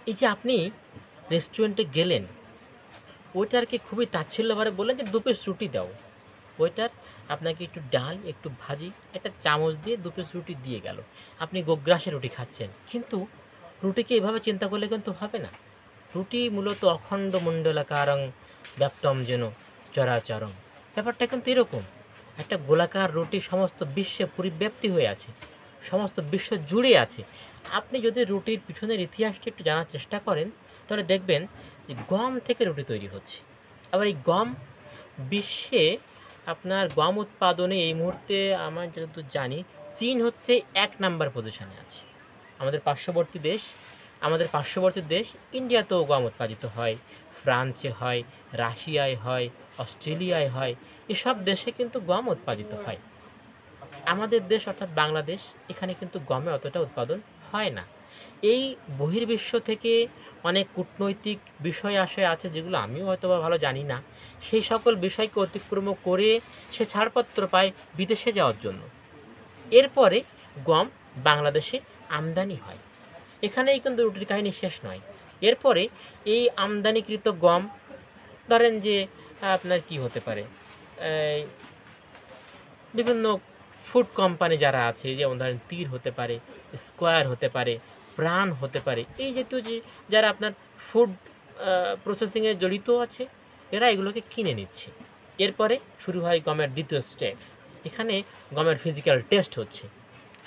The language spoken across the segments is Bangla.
এই যে আপনি রেস্টুরেন্টে গেলেন, ওয়েটারকে খুবই তাচ্ছিল্যভরে বললেন যে ২ পিস রুটি দাও। ওয়েটার আপনাকে একটু ডাল, একটু ভাজি, একটা চামচ দিয়ে ২ পিস রুটি দিয়ে গেল। আপনি গোগ্রাসে রুটি খাচ্ছেন। কিন্তু রুটিকে এভাবে চিন্তা করলে কিন্তু হবে না। রুটি মূলত অখণ্ড মণ্ডলাকারং ব্যাপ্তম যেন চরাচরম। ব্যাপারটা কিন্তু এরকম। একটা গোলাকার রুটি সমস্ত বিশ্বে পরিব্যাপ্তি হয়ে আছে। সমস্ত বিশ্ব জুড়ে আছে। আপনি যদি রুটির পিছনের ইতিহাসটা একটু জানার চেষ্টা করেন, তাহলে দেখবেন যে গম থেকে রুটি তৈরি হচ্ছে। আবার এই গম বিশ্বে আপনার গম উৎপাদনে এই মুহূর্তে আমার যতদূর জানি চীন হচ্ছে ১ নাম্বার পজিশনে আছে। আমাদের পার্শ্ববর্তী দেশ আমাদের পার্শ্ববর্তী দেশ ইন্ডিয়াতেও গম উৎপাদিত হয়, ফ্রান্সে হয়, রাশিয়ায় হয়, অস্ট্রেলিয়ায় হয়। এসব দেশে কিন্তু গম উৎপাদিত হয়। আমাদের দেশ অর্থাৎ বাংলাদেশ, এখানে কিন্তু গমে অতটা উৎপাদন হয় না। এই বহির্বিশ্ব থেকে অনেক কূটনৈতিক বিষয় আশয় আছে যেগুলো আমিও হয়তোবা ভালো জানি না। সেই সকল বিষয়কে অতিক্রম করে সে ছাড়পত্র পায় বিদেশে যাওয়ার জন্য। এরপরে গম বাংলাদেশে আমদানি হয়। এখানেই কিন্তু রুটির কাহিনী শেষ নয়। এরপরে এই আমদানিকৃত গম ধরেন যে আপনার কি হতে পারে, এই বিভিন্ন ফুড কোম্পানি যারা আছে যেমন ধরেন তীর হতে পারে, স্কয়ার হতে পারে, প্রাণ হতে পারে, এই জাতীয় যে যারা আপনার ফুড প্রসেসিংয়ে জড়িত আছে, এরা এগুলোকে কিনে নিচ্ছে। এরপরে শুরু হয় গমের দ্বিতীয় স্টেপ। এখানে গমের ফিজিক্যাল টেস্ট হচ্ছে।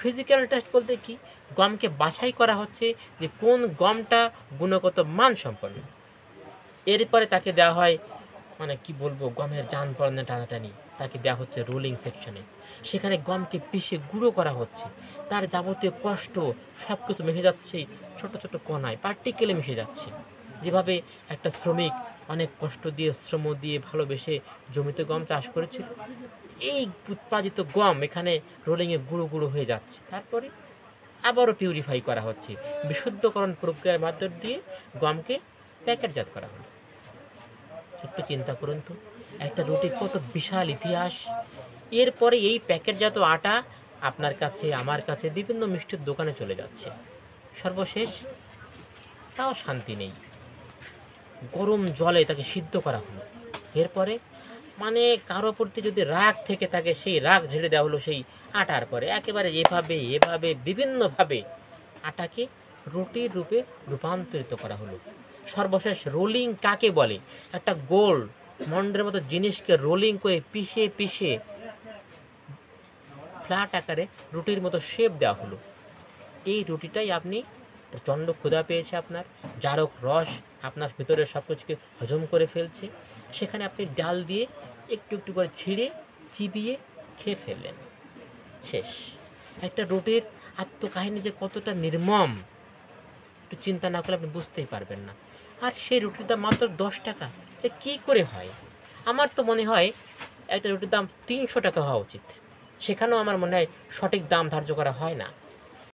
ফিজিক্যাল টেস্ট বলতে কি, গমকে বাছাই করা হচ্ছে যে কোন গমটা গুণগত মান সম্পন্ন। এরপরে তাকে দেওয়া হয়, মানে কি বলবো, গমের যানবাহনে টানাটানি, তাকে দেওয়া হচ্ছে রোলিং সেকশনে। সেখানে গমকে পিষে গুঁড়ো করা হচ্ছে। তার যাবতীয় কষ্ট সব কিছু মিশে যাচ্ছে ছোট ছোট কণায়, পার্টিকেলে মিশে যাচ্ছে। যেভাবে একটা শ্রমিক অনেক কষ্ট দিয়ে, শ্রম দিয়ে, ভালোবেসে জমিতে গম চাষ করেছিল, এই উৎপাদিত গম এখানে রোলিংয়ে গুঁড়ো গুঁড়ো হয়ে যাচ্ছে। তারপরে আবারও পিউরিফাই করা হচ্ছে, বিশুদ্ধকরণ প্রক্রিয়ার মাধ্যম দিয়ে গমকে প্যাকেটজাত করা হলো। একটু চিন্তা করুন তো, একটা রুটির কত বিশাল ইতিহাস। এরপরে এই প্যাকেটজাত আটা আপনার কাছে, আমার কাছে, বিভিন্ন মিষ্টির দোকানে চলে যাচ্ছে। সর্বশেষ তাও শান্তি নেই, গরম জলে তাকে সিদ্ধ করা হলো। এরপরে মানে কারো প্রতি যদি রাগ থেকে থাকে, সেই রাগ ঝেড়ে দেওয়া হলো সেই আটার পরে। একেবারে এভাবে এভাবে বিভিন্নভাবে আটাকে রুটির রূপে রূপান্তরিত করা হলো। সর্বশেষ রোলিং কাকে বলে? একটা গোল মন্ডের মতো জিনিসকে রোলিং করে পিষে পিষে ফ্ল্যাট আকারে রুটির মতো শেপ দেওয়া হলো। এই রুটিটাই আপনি, প্রচণ্ড ক্ষুধা পেয়েছে আপনার, জারক রস আপনার ভিতরে সব কিছুকে হজম করে ফেলছে, সেখানে আপনি ডাল দিয়ে একটু একটু করে ছিঁড়ে চিবিয়ে খেয়ে ফেললেন, শেষ। একটা রুটির আত্মকাহিনী যে কতটা নির্মম, একটু চিন্তা না করলে আপনি বুঝতেই পারবেন না। আর সেই রুটির দাম মাত্র 10 টাকা। এ কী করে হয়? আমার তো মনে হয় একটা রুটির দাম 300 টাকা হওয়া উচিত। সেখানেও আমার মনে হয় সঠিক দাম ধার্য করা হয় না।